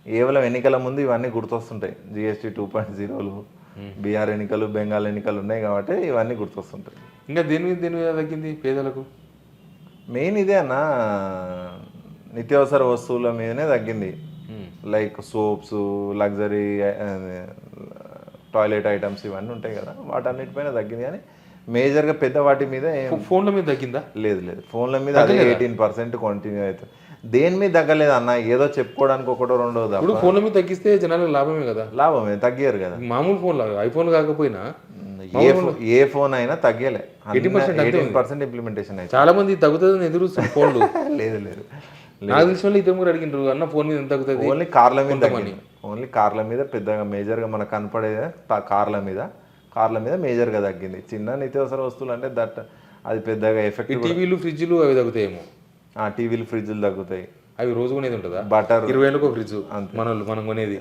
కేవలం ఎన్నికల ముందు ఇవన్నీ గుర్తొస్తుంటాయి. జిఎస్టీ 2.0లు, బీహార్ ఎన్నికలు, బెంగాల్ ఎన్నికలు ఉన్నాయి కాబట్టి ఇవన్నీ గుర్తొస్తుంటాయి. ఇంకా దేని మీద తగ్గింది పేదలకు? మెయిన్ ఇదే అన్న, నిత్యావసర వస్తువుల మీదనే తగ్గింది. Like soaps, luxury toilet items ఇవన్నీ ఉంటాయి కదా, వాటన్నిటిపైన తగ్గింది. కానీ మేజర్గా పెద్ద వాటి మీద ఫోన్ల మీద తగ్గిందా? లేదు. ఫోన్ల మీద అదే 18% కంటిన్యూ అవుతుంది. దేని మీద తగ్గలేదు అన్న, ఏదో చెప్పుకోవడానికి ఒకటో రెండో ఇప్పుడు ఫోన్ల మీద తగ్గిస్తే జనాలకు లాభమే కదా. లాభమే, తగ్గారు కదా. మామూలు ఫోన్ లాగా ఐఫోన్ కాకపోయినా ఏ ఫోన్ అయినా తగ్గలే. 18% ఇంప్లిమెంటేషన్ అయితే చాలా మంది తగ్గుతుందని ఎదురు ఫోన్లు. లేదు నాకు తెలిసిన వాళ్ళు ఇద్దరు కూడా అడిగినారు, అన్న ఫోన్ మీద ఎంత తగ్గుతుంది. ఓన్లీ కార్ల మీద తగ్గింది. ఓన్లీ కార్ల మీద పెద్దగా మేజర్గా మనకు కనపడేది కార్ల మీద మేజర్గా తగ్గింది. చిన్న నిత్యావసర వస్తువులు అంటే అది పెద్దగా ఎఫెక్ట్. టీవీలు, ఫ్రిడ్జ్లు అవి తగ్గుతాయేమో. టీవీలు, ఫ్రిడ్జ్లు తగ్గుతాయి. అవి రోజు కొనేది ఉంటుందా? బటర్ 20,000కు ఫ్రిడ్జ్ మనం కొనేది